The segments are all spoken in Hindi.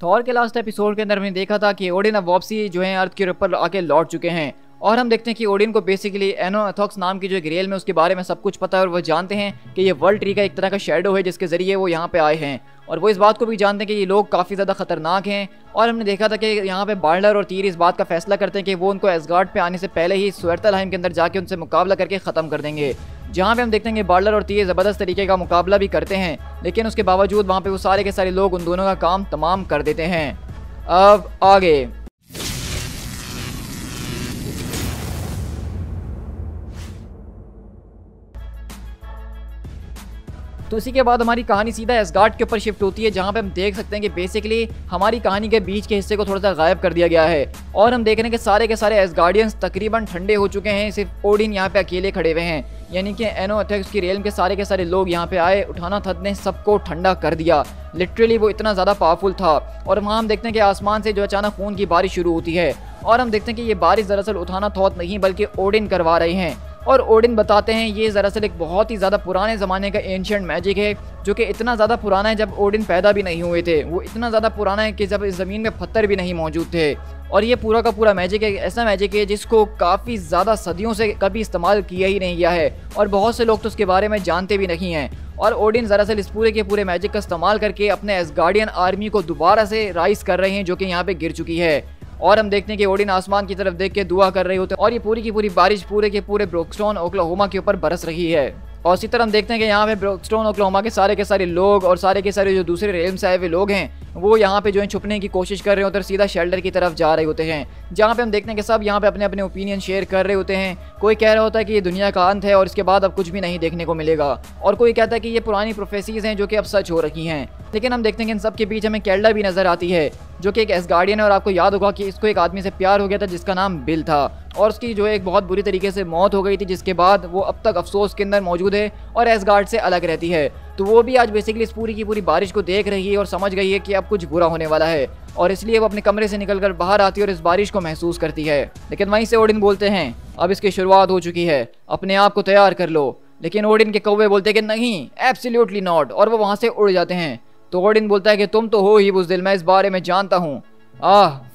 थॉर के लास्ट एपिसोड के अंदर हमने देखा था कि ओडिन अब वापसी जो है अर्थ के ऊपर आके लौट चुके हैं और हम देखते हैं कि ओडिन को बेसिकली एनो एथॉक्स नाम की जो एक रियल में उसके बारे में सब कुछ पता है और वो जानते हैं कि ये वर्ल्ड ट्री का एक तरह का शेडो है जिसके जरिए वो यहाँ पे आए हैं और वो इस बात को भी जानते हैं कि ये लोग काफ़ी ज़्यादा खतरनाक हैं। और हमने देखा था कि यहाँ पे बाल्डर और तीर इस बात का फैसला करते हैं कि वो उनको एसगार्ड पे आने से पहले ही स्वेर्टलहाइम के अंदर जाके उनसे मुकाबला करके ख़त्म कर देंगे, जहाँ पे हम देखते हैं कि बाल्डर और तीर ज़बरदस्त तरीके का मुकाबला भी करते हैं, लेकिन उसके बावजूद वहाँ पे वो सारे के सारे लोग उन दोनों का काम तमाम कर देते हैं। अब आगे तो इसी के बाद हमारी कहानी सीधा एसगार्ड के ऊपर शिफ्ट होती है, जहाँ पे हम देख सकते हैं कि बेसिकली हमारी कहानी के बीच के हिस्से को थोड़ा सा गायब कर दिया गया है और हम देख रहे हैं कि सारे के सारे एसगार्डियंस तकरीबन ठंडे हो चुके हैं, सिर्फ ओडिन यहाँ पे अकेले खड़े हुए हैं। यानी कि एनो एथॉक्स की रियल्म के सारे लोग यहाँ पे आए, उठाना थद ने सबको ठंडा कर दिया। लिटरली वो इतना ज़्यादा पावरफुल था। और वहाँ हम देखते हैं कि आसमान से जो अचानक खून की बारिश शुरू होती है और हम देखते हैं कि ये बारिश दरअसल उठाना थौत नहीं बल्कि ओडिन करवा रहे हैं। और ओडिन बताते हैं ये दरअसल एक बहुत ही ज़्यादा पुराने ज़माने का एंशिएंट मैजिक है, जो कि इतना ज़्यादा पुराना है जब ओडिन पैदा भी नहीं हुए थे। वो इतना ज़्यादा पुराना है कि जब इस ज़मीन में पत्थर भी नहीं मौजूद थे। और ये पूरा का पूरा मैजिक एक ऐसा मैजिक है जिसको काफ़ी ज़्यादा सदियों से कभी इस्तेमाल किया ही नहीं गया है और बहुत से लोग तो उसके बारे में जानते भी नहीं हैं। और ओडिन दरअसल इस पूरे के पूरे मैजिक का इस्तेमाल करके अपने एसगार्डियन आर्मी को दोबारा से राइज कर रहे हैं, जो कि यहाँ पे गिर चुकी है। और हम देखते हैं कि ओडिन आसमान की तरफ देख के दुआ कर रहे होते हैं और ये पूरी की पूरी बारिश पूरे के पूरे ब्रोकस्टोन ओक्लाहोमा के ऊपर बरस रही है। और इसी तरह हम देखते हैं कि यहाँ पे ब्रोकस्टोन ओक्लाहोमा के सारे लोग और सारे के सारे जो दूसरे रेलम से आए हुए लोग हैं वो यहाँ पे जो है छुपने की कोशिश कर रहे होते हैं, सीधा शेल्टर की तरफ जा रहे होते हैं, जहाँ पे हम देखते हैं कि सब यहाँ पे अपने अपने ओपिनियन शेयर कर रहे होते हैं। कोई कह रहा होता है कि ये दुनिया का अंत है और इसके बाद अब कुछ भी नहीं देखने को मिलेगा, और कोई कहता है कि ये पुरानी प्रोफेसीज हैं जो कि अब सच हो रखी हैं। लेकिन हम देखते हैं कि इन सब के बीच हमें कैल्डा भी नजर आती है, जो कि एक एसगार्डियन है और आपको याद होगा कि इसको एक आदमी से प्यार हो गया था जिसका नाम बिल था और उसकी जो एक बहुत बुरी तरीके से मौत हो गई थी, जिसके बाद वो अब तक अफसोस के अंदर मौजूद है और एसगार्ड से अलग रहती है। तो वो भी आज बेसिकली इस पूरी की पूरी बारिश को देख रही है और समझ गई है कि अब कुछ बुरा होने वाला है, और इसलिए वो अपने कमरे से निकलकर बाहर आती है और इस बारिश को महसूस करती है। लेकिन वहीं से ओडिन बोलते हैं अब इसकी शुरुआत हो चुकी है, अपने आप को तैयार कर लो। लेकिन ओडिन के कौवे बोलते हैं कि नहीं, एब्सोल्युटली नॉट, और वो वहाँ से उड़ जाते हैं। तो ओडिन बोलता है कि तुम तो हो ही बुज़दिल, मैं इस बारे में जानता हूँ।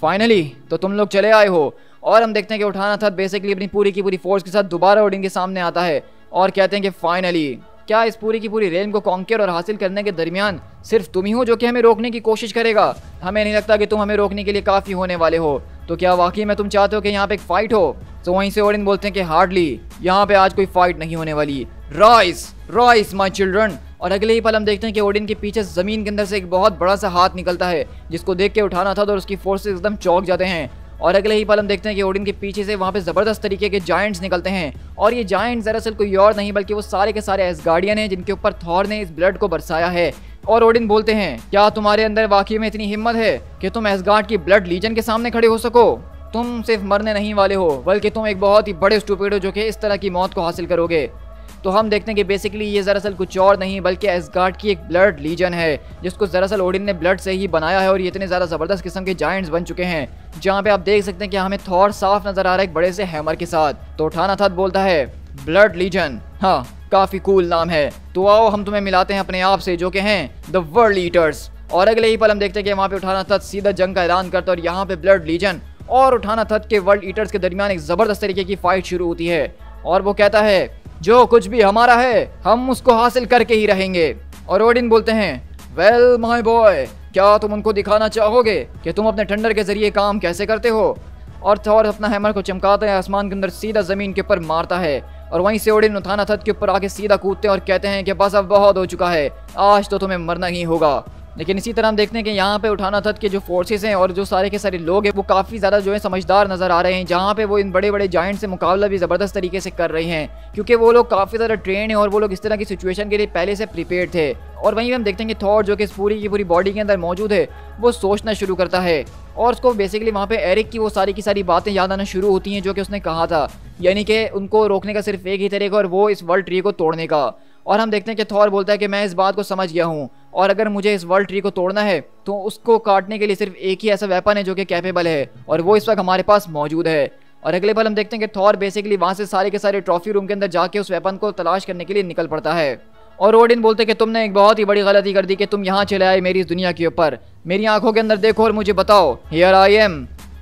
फाइनली तो तुम लोग चले आए हो। और हम देखते हैं कि उठाना था बेसिकली अपनी पूरी की पूरी फोर्स के साथ दोबारा ओडिन के सामने आता है और कहते हैं कि फाइनली क्या इस पूरी की पूरी रेलम को कॉन्कर और हासिल करने के दरमियान सिर्फ तुम ही हो जो कि हमें रोकने की कोशिश करेगा? हमें नहीं लगता कि तुम हमें रोकने के लिए काफ़ी होने वाले हो। तो क्या वाकई में तुम चाहते हो कि यहाँ पे एक फाइट हो? तो वहीं से ओडिन बोलते हैं कि हार्डली, यहाँ पे आज कोई फाइट नहीं होने वाली। Rice rice my children. और अगले ही पल हम देखते हैं कि ओडिन के पीछे जमीन के अंदर से एक बहुत बड़ा सा हाथ निकलता है, जिसको देख के उठाना था और उसकी फोर्सेस एकदम चौंक जाते हैं। और अगले ही पल हम देखते हैं कि ओडिन के पीछे से वहाँ पे ज़बरदस्त तरीके के जायंट्स निकलते हैं, और ये जायंट्स दरअसल कोई और नहीं बल्कि वो सारे के सारे एसगार्डियन हैं जिनके ऊपर थॉर ने इस ब्लड को बरसाया है। और ओडिन बोलते हैं क्या तुम्हारे अंदर वाकई में इतनी हिम्मत है कि तुम एसगार्ड की ब्लड लीजन के सामने खड़े हो सको? तुम सिर्फ मरने नहीं वाले हो बल्कि तुम एक बहुत ही बड़े स्टूपिड हो जो कि इस तरह की मौत को हासिल करोगे। तो हम देखते हैं कि बेसिकली ये दरअसल कुछ और नहीं बल्कि एसगार्ड की एक ब्लड लीजन है, जिसको दरअसल ओडिन ने ब्लड से ही बनाया है। और ये इतने ज़्यादा ज़बरदस्त किस्म के जायंट्स बन चुके हैं, जहाँ पे आप देख सकते हैं कि हमें थॉर साफ नजर आ रहा है एक बड़े से हैमर के साथ। तो उठाना था बोलता है ब्लड लीजन, हाँ काफ़ी कूल नाम है, तो आओ हम तुम्हें मिलाते हैं अपने आप से जो कि हैं द वर्ल्ड ईटर्स। और अगले ही पल हम देखते हैं कि वहाँ पे उठाना था सीधा जंग का ऐलान करता है और यहाँ पे ब्लड लीजन और उठाना था के वर्ल्ड ईटर्स के दरमियान एक ज़बरदस्त तरीके की फाइट शुरू होती है। और वो कहता है जो कुछ भी हमारा है हम उसको हासिल करके ही रहेंगे। और ओडिन बोलते हैं वेल माय बॉय, क्या तुम उनको दिखाना चाहोगे कि तुम अपने ठंडर के जरिए काम कैसे करते हो? और थॉर अपना हैमर को चमकाता है, आसमान के अंदर सीधा ज़मीन के ऊपर मारता है। और वहीं से ओडिन उठाना थद के ऊपर आके सीधा कूदते हैं और कहते हैं कि बस अब बहुत हो चुका है, आज तो तुम्हें मरना ही होगा। लेकिन इसी तरह हम देखते हैं कि यहाँ पे उठाना थद के जो फोर्सेस हैं और जो सारे के सारे लोग हैं वो काफ़ी ज़्यादा जो है समझदार नज़र आ रहे हैं, जहाँ पे वो इन बड़े बड़े जायंट से मुकाबला भी ज़बरदस्त तरीके से कर रहे हैं, क्योंकि वो लोग काफ़ी ज़्यादा ट्रेन है और वो लोग इस तरह की सिचुएशन के लिए पहले से प्रिपेयर थे। और वहीं हम देखते हैं कि थॉर जो कि इस पूरी की पूरी बॉडी के अंदर मौजूद है वो सोचना शुरू करता है और उसको बेसिकली वहाँ पे एरिक की वो सारी की सारी बातें याद आना शुरू होती हैं जो कि उसने कहा था, यानी कि उनको रोकने का सिर्फ एक ही तरीका और वो इस वर्ल्ड ट्री को तोड़ने का। और हम देखते हैं कि थॉर बोलता है कि मैं इस बात को समझ गया हूँ और अगर मुझे इस वर्ल्ड ट्री को तोड़ना है तो उसको काटने के लिए सिर्फ एक ही ऐसा वेपन है जो कि कैपेबल है और वो इस वक्त हमारे पास मौजूद है। और अगले पल हम देखते हैं कि थॉर बेसिकली वहाँ से सारे के सारे ट्रॉफी रूम के अंदर जाके उस वेपन को तलाश करने के लिए निकल पड़ता है। और ओडिन बोलते कि तुमने एक बहुत ही बड़ी गलती कर दी कि तुम यहाँ चले आए मेरी इस दुनिया के ऊपर। मेरी आंखों के अंदर देखो और मुझे बताओ। हियर आई एम,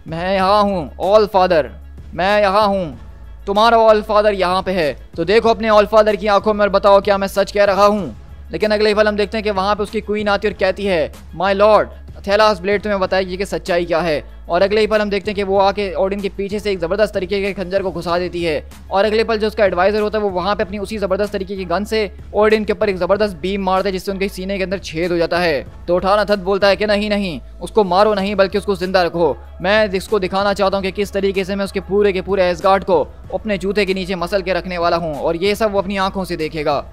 मैं यहाँ हूँ। ऑल फादर, मैं यहाँ हूँ। तुम्हारा ऑल फादर यहाँ पे है, तो देखो अपने ऑल फादर की आंखों में और बताओ क्या मैं सच कह रहा हूँ। लेकिन अगले पल हम देखते हैं कि वहाँ पे उसकी क्वीन आती है और कहती है, माय लॉर्ड, थेलास ब्लेड तुम्हें बताएगी कि सच्चाई क्या है। और अगले ही पल हम देखते हैं कि वो आके ओडिन के पीछे से एक ज़बरदस्त तरीके के खंजर को घुसा देती है। और अगले पल जो उसका एडवाइज़र होता है वो वहाँ पे अपनी उसी ज़बरदस्त तरीके की गन से ओडिन के ऊपर एक ज़बरदस्त बीम मारता है, जिससे उनके सीने के अंदर छेद हो जाता है। तो उठाना थद बोलता है कि नहीं नहीं, उसको मारो नहीं बल्कि उसको जिंदा रखो। मैं इसको दिखाना चाहता हूँ कि किस तरीके से मैं उसके पूरे के पूरे एसगार्ड को अपने जूते के नीचे मसल के रखने वाला हूँ, और ये सब वो अपनी आंखों से देखेगा।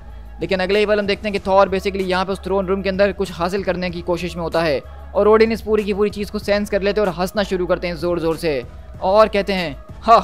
लेकिन अगले ही पल हम देखते हैं कि थॉर बेसिकली यहाँ पे उस थ्रोन रूम के अंदर कुछ हासिल करने की कोशिश में होता है, और ओडिन इस पूरी की पूरी चीज़ को सेंस कर लेते हैं और हंसना शुरू करते हैं ज़ोर ज़ोर से, और कहते हैं, हा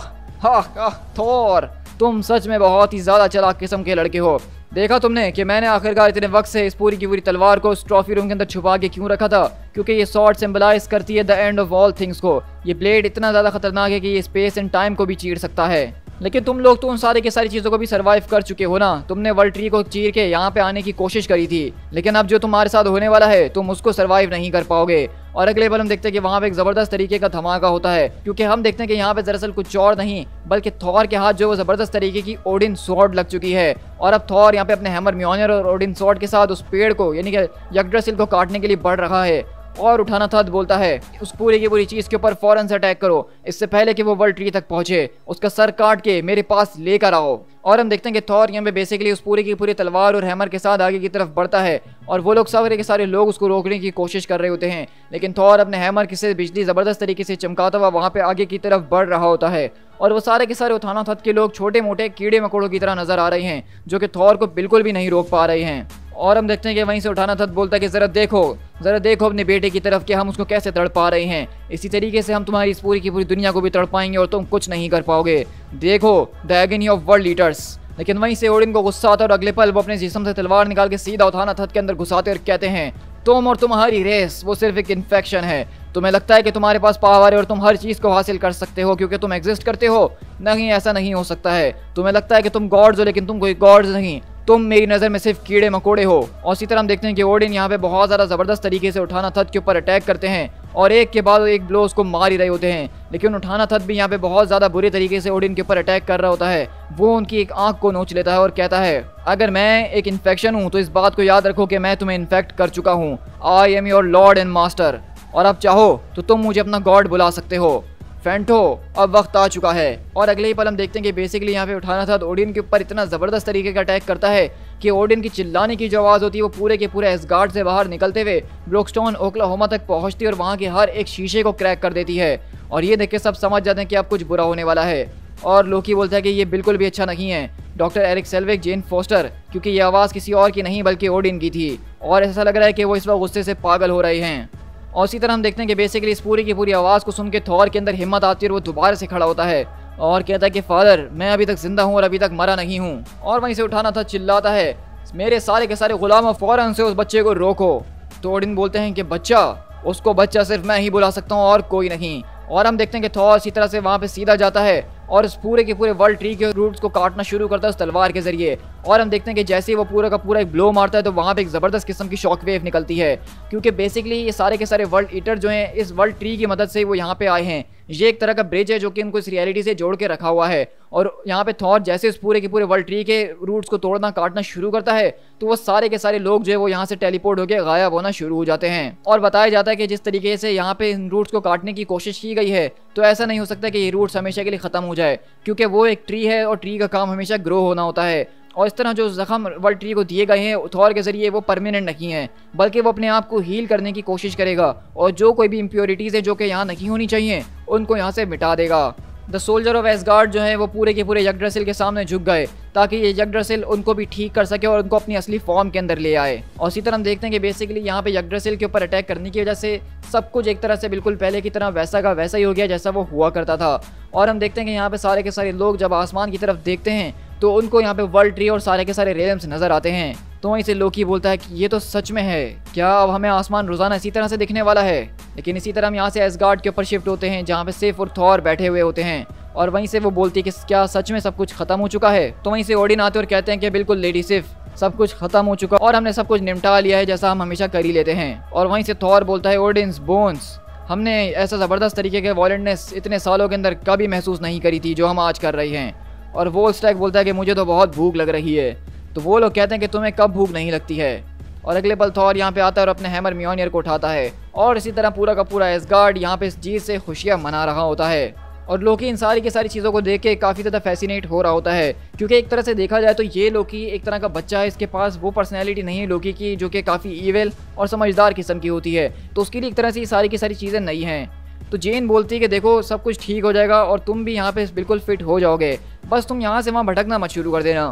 हा हा थॉर, तुम सच में बहुत ही ज़्यादा चालाक किस्म के लड़के हो। देखा तुमने कि मैंने आखिरकार इतने वक्त से इस पूरी की पूरी तलवार को उस ट्रॉफी रूम के अंदर छुपा के क्यों रखा था, क्योंकि ये सॉर्ड सिंबलाइज करती है the end of all things को। ये ब्लेड इतना ज़्यादा खतरनाक है कि ये स्पेस एंड टाइम को भी चीर सकता है। लेकिन तुम लोग तो उन सारे की सारी चीज़ों को भी सर्वाइव कर चुके हो ना। तुमने वर्ल्ड ट्री को चीर के यहाँ पे आने की कोशिश करी थी, लेकिन अब जो तुम्हारे साथ होने वाला है तुम उसको सर्वाइव नहीं कर पाओगे। और अगले बार हम देखते हैं कि वहाँ पे एक ज़बरदस्त तरीके का धमाका होता है, क्योंकि हम देखते हैं कि यहाँ पे दरअसल कुछ और नहीं बल्कि थॉर के हाथ जो वो ज़बरदस्त तरीके की ओडिन स्वॉर्ड लग चुकी है। और अब थॉर यहाँ पे अपने हैमर म्योल्नर और ओडिन स्वॉर्ड के साथ उस पेड़ को यानी कि यग्ड्रासिल को काटने के लिए बढ़ रहा है। और उठाना थद बोलता है, उस पूरी की पूरी चीज़ के ऊपर फौरन से अटैक करो, इससे पहले कि वो वर्ल्ड ट्री तक पहुंचे। उसका सर काट के मेरे पास लेकर आओ। और हम देखते हैं कि थॉर यहाँ पे बेसिकली उस पूरी की पूरी तलवार और हैमर के साथ आगे की तरफ बढ़ता है, और वो लोग सारे के सारे लोग उसको रोकने की कोशिश कर रहे होते हैं। लेकिन थॉर अपने हैमर से बिजली ज़बरदस्त तरीके से चमकाता हुआ वहाँ पे आगे की तरफ बढ़ रहा होता है, और वो सारे के सारे उठाना थद के लोग छोटे मोटे कीड़े मकोड़ों की तरह नजर आ रहे हैं, जो कि थॉर को बिल्कुल भी नहीं रोक पा रहे हैं। और हम देखते हैं कि वहीं से उठाना थद बोलता है कि ज़रा देखो अपने बेटे की तरफ कि हम उसको कैसे तड़पा रहे हैं। इसी तरीके से हम तुम्हारी इस पूरी की पूरी दुनिया को भी तड़पाएंगे और तुम कुछ नहीं कर पाओगे। देखो the agony of world eaters. लेकिन वहीं से ओडिन को गुस्सा आता है और अगले पल वो अपने जिस्म से तलवार निकाल के सीधा उठाना थद के अंदर घुसाते और कहते हैं, तुम और तुम्हारी रेस वो सिर्फ एक इन्फेक्शन है। तुम्हें लगता है कि तुम्हारे पास पावर है और तुम हर चीज़ को हासिल कर सकते हो क्योंकि तुम एग्जिस्ट करते हो। नहीं, ऐसा नहीं हो सकता है। तुम्हें लगता है कि तुम गॉड्स हो, लेकिन तुम कोई गॉड्स नहीं, तुम मेरी नज़र में सिर्फ कीड़े मकोड़े हो। और इसी तरह हम देखते हैं कि ओडिन यहाँ पे बहुत ज़्यादा ज़बरदस्त तरीके से उठाना थद के ऊपर अटैक करते हैं, और एक के बाद एक ब्लो उसको मार ही रहे होते हैं। लेकिन उठाना थद भी यहाँ पे बहुत ज़्यादा बुरी तरीके से ओडिन के ऊपर अटैक कर रहा होता है। वो उनकी एक आंख को नोच लेता है और कहता है, अगर मैं एक इन्फेक्शन हूँ तो इस बात को याद रखो कि मैं तुम्हें इन्फेक्ट कर चुका हूँ। I am your Lord and master, और अब चाहो तो तुम मुझे अपना गॉड बुला सकते हो। फेंटो, अब वक्त आ चुका है। और अगले ही पल हम देखते हैं कि बेसिकली यहाँ पे उठाना था तो ओडिन के ऊपर इतना ज़बरदस्त तरीके का अटैक करता है कि ओडिन की चिल्लाने की जो आवाज़ होती है वो पूरे के पूरे एसगार्ड से बाहर निकलते हुए ब्रोकस्टोन ओक्लाहोमा तक पहुँचती है और वहाँ के हर एक शीशे को क्रैक कर देती है। और ये देख के सब समझ जाते हैं कि अब कुछ बुरा होने वाला है। और लोकी बोलता है कि ये बिल्कुल भी अच्छा नहीं है doctor Erik Selvig Jane Foster, क्योंकि ये आवाज़ किसी और की नहीं बल्कि ओडिन की थी, और ऐसा लग रहा है कि वो इस वक्त गुस्से से पागल हो रहे हैं। और इसी तरह हम देखते हैं कि बेसिकली इस पूरी की पूरी आवाज़ को सुन के थॉर के अंदर हिम्मत आती है और वो दोबारा से खड़ा होता है और कहता है कि फादर, मैं अभी तक जिंदा हूँ और अभी तक मरा नहीं हूँ। और वहीं से उठाना था चिल्लाता है, मेरे सारे के सारे गुलाम, फौरन से उस बच्चे को रोको। तो ओडिन बोलते हैं कि बच्चा, उसको बच्चा सिर्फ मैं ही बुला सकता हूँ और कोई नहीं। और हम देखते हैं कि थॉर इसी तरह से वहाँ पे सीधा जाता है और इस पूरे के पूरे वर्ल्ड ट्री के रूट्स को काटना शुरू करता है उस तलवार के जरिए। और हम देखते हैं कि जैसे ही वो पूरा का पूरा एक ब्लो मारता है तो वहाँ पे एक ज़बरदस्त किस्म की शॉक वेव निकलती है, क्योंकि बेसिकली ये सारे के सारे वर्ल्ड ईटर जो हैं इस वर्ल्ड ट्री की मदद से वो यहाँ पे आए हैं। ये एक तरह का ब्रिज है जो कि उनको इस रियलिटी से जोड़ के रखा हुआ है। और यहाँ पे थॉर जैसे इस पूरे के पूरे वर्ल्ड ट्री के रूट्स को तोड़ना काटना शुरू करता है तो वो सारे के सारे लोग जो है वो यहाँ से टेलीपोर्ट होकर गायब होना शुरू हो जाते हैं। और बताया जाता है कि जिस तरीके से यहाँ पे इन रूट्स को काटने की कोशिश की गई है तो ऐसा नहीं हो सकता कि ये रूट्स हमेशा के लिए ख़त्म हो जाए, क्योंकि वो एक ट्री है और ट्री का काम हमेशा ग्रो होना होता है। और इस तरह जो जख्म वर्ल्ड ट्री को दिए गए हैं थॉर के जरिए वो परमानेंट नहीं है, बल्कि वो अपने आप को हील करने की कोशिश करेगा और जो कोई भी इम्प्योरिटीज़ है जो कि यहाँ नहीं होनी चाहिए उनको यहाँ से मिटा देगा। द सोल्जर ऑफ एसगार्ड जो है वो पूरे के पूरे यग्ड्रासिल के सामने झुक गए ताकि ये यग्ड्रासिल उनको भी ठीक कर सके और उनको अपनी असली फॉर्म के अंदर ले आए। और इसी तरह हम देखते हैं कि बेसिकली यहाँ पे यग्ड्रासिल के ऊपर अटैक करने की वजह से सब कुछ एक तरह से बिल्कुल पहले की तरह वैसा का वैसा ही हो गया जैसा वो हुआ करता था। और हम देखते हैं कि यहाँ पे सारे के सारे लोग जब आसमान की तरफ देखते हैं तो उनको यहाँ पे वर्ल्ड ट्री और सारे के सारे रेलम्स नजर आते हैं। तो वहीं से लोकी बोलता है कि ये तो सच में है, क्या अब हमें आसमान रोजाना इसी तरह से दिखने वाला है। लेकिन इसी तरह हम यहाँ से एसगार्ड के ऊपर शिफ्ट होते हैं जहाँ पे सिर्फ और थॉर बैठे हुए होते हैं और वहीं से वो बोलती है कि क्या सच में सब कुछ खत्म हो चुका है। तो वहीं से ओडिन आते और कहते हैं कि बिल्कुल लेडी सिफ, सब कुछ खत्म हो चुका और हमने सब कुछ निपटा लिया है जैसा हम हमेशा कर ही लेते हैं। और वहीं से थॉर बोलता है ओडिन्स बोन्स, हमने ऐसा ज़बरदस्त तरीके के वॉयलेंटनेस इतने सालों के अंदर कभी महसूस नहीं करी थी जो हम आज कर रही हैं। और वोल्स्टैग बोलता है कि मुझे तो बहुत भूख लग रही है। तो वो लोग कहते हैं कि तुम्हें कब भूख नहीं लगती है। और अगले पल थॉर यहाँ पे आता है और अपने हैमर म्योनियर को उठाता है और इसी तरह पूरा का पूरा एसगार्ड यहाँ पे इस जीत से खुशियाँ मना रहा होता है। और लोकी इन सारी की सारी चीज़ों को देख के काफ़ी ज़्यादा फैसिनेट हो रहा होता है, क्योंकि एक तरह से देखा जाए तो ये लोकी एक तरह का बच्चा है, इसके पास वो पर्सनैलिटी नहीं है लोकी की जो कि काफ़ी ईविल और समझदार किस्म की होती है। तो उसके लिए एक तरह से ये सारी की सारी चीज़ें नई हैं। तो जेन बोलती है कि देखो सब कुछ ठीक हो जाएगा और तुम भी यहाँ पे बिल्कुल फिट हो जाओगे, बस तुम यहाँ से वहाँ भटकना मत शुरू कर देना।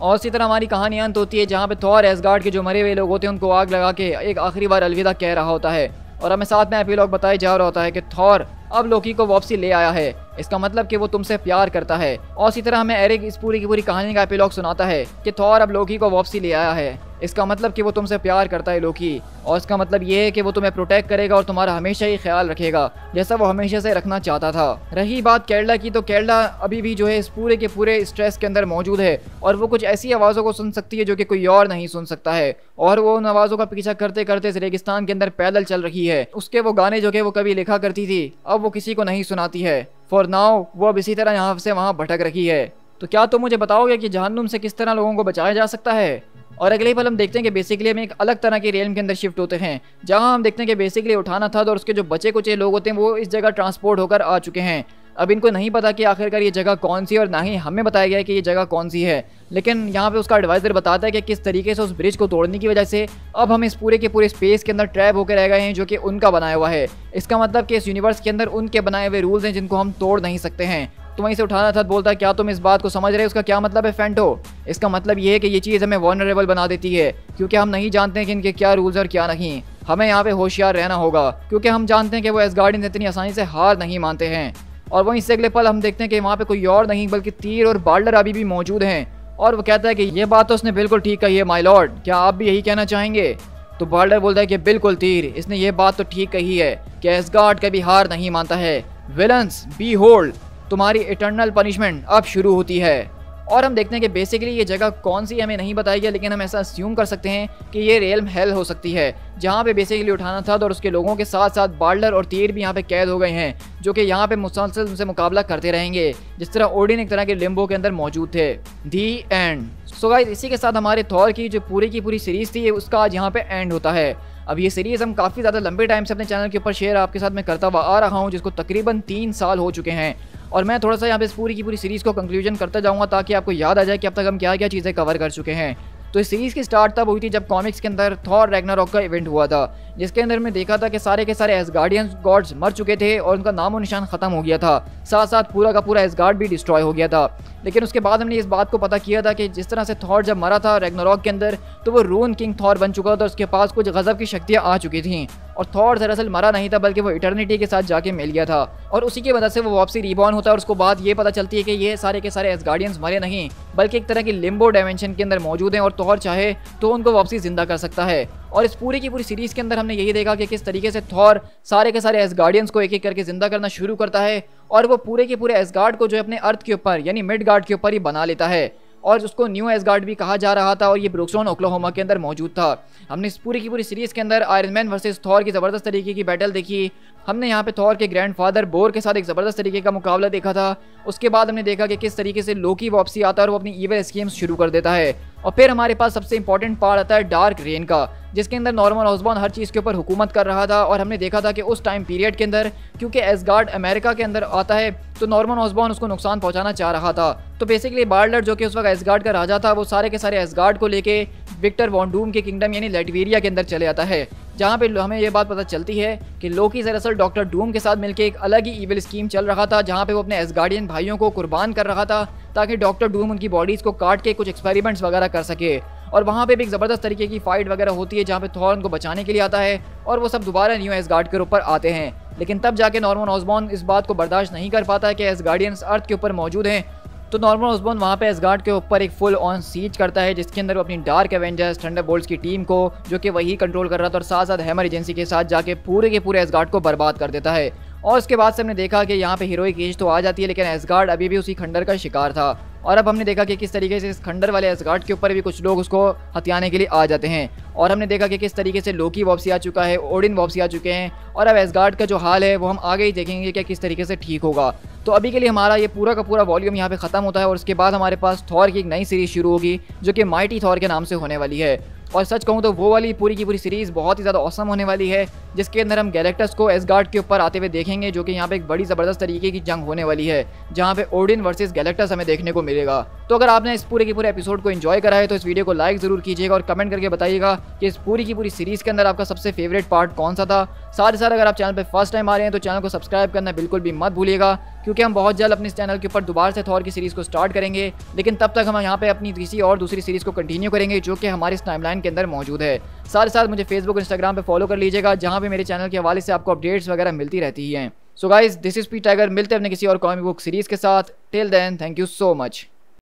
और इसी तरह हमारी कहानी अंत होती है जहाँ पे थॉर एसगार्ड के जो मरे हुए लोग होते हैं उनको आग लगा के एक आखिरी बार अलविदा कह रहा होता है। और हमें साथ में एपिलॉग बताया जा रहा होता है कि थॉर अब लोकी को वापसी ले आया है, इसका मतलब कि वो तुमसे प्यार करता है। और इसी तरह हमें एरिक इस पूरी की पूरी कहानी का एपिलॉग सुनाता है कि थॉर अब लोकी को वापसी ले आया है, इसका मतलब कि वो तुमसे प्यार करता है लोकी, और इसका मतलब ये है कि वो तुम्हें प्रोटेक्ट करेगा और तुम्हारा हमेशा ही ख्याल रखेगा जैसा वो हमेशा से रखना चाहता था। रही बात केरला की, तो केरला अभी भी जो है इस पूरे के पूरे स्ट्रेस के अंदर मौजूद है और वो कुछ ऐसी आवाज़ों को सुन सकती है जो कि कोई और नहीं सुन सकता है। और वो उन आवाज़ों का पीछा करते करते इस रेगिस्तान के अंदर पैदल चल रही है। उसके वो गाने जो कि वो कभी लिखा करती थी अब वो किसी को नहीं सुनाती है। फॉर नाउ वो अब इसी तरह यहाँ से वहाँ भटक रही है। तो क्या तुम मुझे बताओगे कि जहन्नुम से किस तरह लोगों को बचाया जा सकता है? और अगले ही पल हम देखते हैं कि बेसिकली हम एक अलग तरह के रेलम के अंदर शिफ्ट होते हैं जहां हम देखते हैं कि बेसिकली उठाना था और उसके जो बचे कुचे लोग होते हैं वो इस जगह ट्रांसपोर्ट होकर आ चुके हैं। अब इनको नहीं पता कि आखिरकार ये जगह कौन सी है और ना ही हमें बताया गया है कि ये जगह कौन सी है, लेकिन यहाँ पे उसका एडवाइज़र बताता है कि किस तरीके से उस ब्रिज को तोड़ने की वजह से अब हम इस पूरे के पूरे स्पेस के अंदर ट्रैप होकर रह गए हैं जो कि उनका बनाया हुआ है। इसका मतलब कि इस यूनिवर्स के अंदर उनके बनाए हुए रूल्स हैं जिनको हम तोड़ नहीं सकते हैं। तो वहीं से उठाना था बोलता है क्या तुम इस बात को समझ रहे हो? उसका क्या मतलब है फेंटो? इसका मतलब ये है कि ये चीज़ हमें वल्नरेबल बना देती है क्योंकि हम नहीं जानते हैं कि इनके क्या रूल्स और क्या नहीं। हमें यहाँ पे होशियार रहना होगा क्योंकि हम जानते हैं कि वो एसगार्डियंस इतनी आसानी से हार नहीं मानते हैं। और वहीं से अगले पल हम देखते हैं कि वहाँ पे कोई और नहीं बल्कि तीर और बाल्डर अभी भी मौजूद हैं। और वो कहता है कि ये बात तो उसने बिल्कुल ठीक कही है माय लॉर्ड, क्या आप भी यही कहना चाहेंगे? तो बाल्डर बोलता है कि बिल्कुल तीर, इसने ये बात तो ठीक कही है कि एसगार्ड कभी हार नहीं मानता है। विलन्स बी होल्ड, तुम्हारी इटर्नल पनिशमेंट अब शुरू होती है। और हम देखते हैं कि बेसिकली ये जगह कौन सी हमें नहीं बताई गया, लेकिन हम ऐसा अस्यूम कर सकते हैं कि ये रियल्म हेल हो सकती है जहाँ पे बेसिकली उठाना था और उसके लोगों के साथ साथ बाल्डर और तीर भी यहाँ पे कैद हो गए हैं जो कि यहाँ पे मुसलसल उनसे मुकाबला करते रहेंगे जिस तरह ओडिन एक तरह के लिम्बो के अंदर मौजूद थे। दी एंड। सो गाइस, इसी के साथ हमारे थॉर की जो पूरी की पूरी सीरीज थी उसका आज यहाँ पे एंड होता है। अब ये सीरीज़ हम काफ़ी ज़्यादा लंबे टाइम से अपने चैनल के ऊपर शेयर आपके साथ में करता हुआ आ रहा हूँ जिसको तकरीबन 3 साल हो चुके हैं और मैं थोड़ा सा यहाँ पे इस पूरी की पूरी सीरीज़ को कंक्लूजन करता जाऊँगा ताकि आपको याद आ जाए कि अब तक हम क्या क्या चीज़ें कवर कर चुके हैं। तो इस सीरीज़ की स्टार्ट तब हुई थी जब कॉमिक्स के अंदर थॉर रैग्नारॉक का इवेंट हुआ था जिसके अंदर मैं देखा था कि सारे के सारे एसगार्डियंस गॉड्स मर चुके थे और उनका नामो निशान ख़त्म हो गया था, साथ साथ पूरा का पूरा एसगार्ड भी डिस्ट्रॉय हो गया था। लेकिन उसके बाद हमने इस बात को पता किया था कि जिस तरह से थॉर जब मरा था रैग्नारॉक के अंदर तो वो रून किंग थॉर बन चुका था, उसके पास कुछ गज़ब की शक्तियाँ आ चुकी थीं और थॉर दरअसल मरा नहीं था बल्कि वो इटर्निटी के साथ जाके मिल गया था और उसी की वजह से वो वापसी रिबॉर्न होता है। और उसको बाद ये पता चलती है कि ये सारे के सारे एसगार्डियंस मरे नहीं बल्कि एक तरह की लिम्बो डायमेंशन के अंदर मौजूद हैं और थॉर चाहे तो उनको वापसी जिंदा कर सकता है। और इस पूरी की पूरी सीरीज़ के अंदर हमने यही देखा कि किस तरीके से थॉर सारे के सारे एसगार्डियंस को एक एक करके जिंदा करना शुरू करता है और वो पूरे के पूरे एसगार्ड को जो है अपने अर्थ के ऊपर यानी मिडगार्ड के ऊपर ही बना लेता है और उसको न्यू एसगार्ड भी कहा जा रहा था और ये ब्रुकस्टोन ओक्लाहोमा के अंदर मौजूद था। हमने इस पूरी की पूरी सीरीज़ के अंदर आयरन मैन वर्सेस थॉर की ज़बरदस्त तरीके की बैटल देखी। हमने यहाँ पे थॉर के ग्रैंडफादर बोर के साथ एक ज़बरदस्त तरीके का मुकाबला देखा था। उसके बाद हमने देखा कि किस तरीके से लोकी वापसी आता है और वो अपनी ईविल स्कीम्स शुरू कर देता है। और फिर हमारे पास सबसे इंपॉर्टेंट पार्ट आता है डार्क रेन का जिसके अंदर नॉर्मन ऑसबॉर्न हर चीज़ के ऊपर हुकूमत कर रहा था और हमने देखा था कि उस टाइम पीरियड के अंदर क्योंकि एसगार्ड अमेरिका के अंदर आता है तो नॉर्मन ऑसबॉर्न उसको नुकसान पहुंचाना चाह रहा था। तो बेसिकली बार्डलर जो कि उस वक्त एसगार्ड का राजा था वो सारे के सारे एसगार्ड को लेके विक्टर वॉन डूम के किंगडम यानी लैटवेरिया के अंदर चले आता है जहाँ पे हमें ये बात पता चलती है कि लोकी दरअसल डॉक्टर डूम के साथ मिलकर एक अलग ही ईविल स्कीम चल रहा था जहाँ पे वो अपने एसगार्डियन भाइयों को कुर्बान कर रहा था ताकि डॉक्टर डूम उनकी बॉडीज़ को काट के कुछ एक्सपेरिमेंट्स वगैरह कर सके। और वहाँ पे भी एक ज़बरदस्त तरीके की फाइट वगैरह होती है जहाँ पे थॉर उनको बचाने के लिए आता है और वो सब दोबारा न्यू एसगार्ड के ऊपर आते हैं। लेकिन तब जाके नॉर्मन ऑसबॉर्न इस बात को बर्दाश्त नहीं कर पाता है कि एसगार्डियंस अर्थ के ऊपर मौजूद हैं। तो नॉर्मन ऑसबॉर्न वहाँ पे एसगार्ड के ऊपर एक फुल ऑन सीज करता है जिसके अंदर वो अपनी डार्क एवेंजर्स थंडरबोल्ट्स की टीम को जो कि वही कंट्रोल कर रहा था और साथ साथ हैमर एजेंसी के साथ जाके पूरे के पूरे एसगार्ड को बर्बाद कर देता है। और उसके बाद से हमने देखा कि यहाँ पे हीरोइक एज तो आ जाती है, लेकिन एसगार्ड अभी भी उसी खंडर का शिकार था। और अब हमने देखा कि किस तरीके से इस खंडर वाले एसगार्ड के ऊपर भी कुछ लोग उसको हथियाने के लिए आ जाते हैं। और हमने देखा कि किस तरीके से लोकी वापसी आ चुका है, ओडिन वापसी आ चुके हैं। और अब एसगार्ड का जो हाल है वो हम आगे ही देखेंगे कि किस तरीके से ठीक होगा। तो अभी के लिए हमारा ये पूरा का पूरा वॉल्यूम यहाँ पे ख़त्म होता है और उसके बाद हमारे पास थॉर की एक नई सीरीज शुरू होगी जो कि माइटी थॉर के नाम से होने वाली है। और सच कहूँ तो वो वाली पूरी की पूरी सीरीज़ बहुत ही ज़्यादा औसम होने वाली है, जिसके अंदर हम गैलेक्टस को एसगार्ड के ऊपर आते हुए देखेंगे, जो कि यहाँ पे एक बड़ी ज़बरदस्त तरीके की जंग होने वाली है, जहाँ पे ओडिन वर्सेस गैलेक्टस हमें देखने को मिलेगा। तो अगर आपने इस पूरे के पूरे एपिसोड को एंजॉय करा है तो इस वीडियो को लाइक ज़रूर कीजिएगा और कमेंट करके बताइएगा कि इस पूरी की पूरी सीरीज़ के अंदर आपका सबसे फेवरेट पार्ट कौन सा था। साथ ही साथ अगर आप चैनल पर फर्स्ट टाइम आ रहे हैं तो चैनल को सब्सक्राइब करना बिल्कुल भी मत भूलिएगा, क्योंकि हम बहुत जल्द अपने इस चैनल के ऊपर दोबारा से थॉर की सीरीज़ को स्टार्ट करेंगे। लेकिन तब तक हम यहाँ पे अपनी किसी और दूसरी सीरीज़ को कंटिन्यू करेंगे जो कि हमारी इस टाइमलाइन के अंदर मौजूद है। साथ ही साथ मुझे फेसबुक और इंस्टाग्राम पे फॉलो कर लीजिएगा, जहाँ पे मेरे चैनल के हवाले से आपको अपडेट्स वगैरह मिलती रहती हैं। So guys, this is P tiger. मिलते हैं अपने किसी और कॉमिक बुक सीरीज़ के साथ। Till then, thank you so much.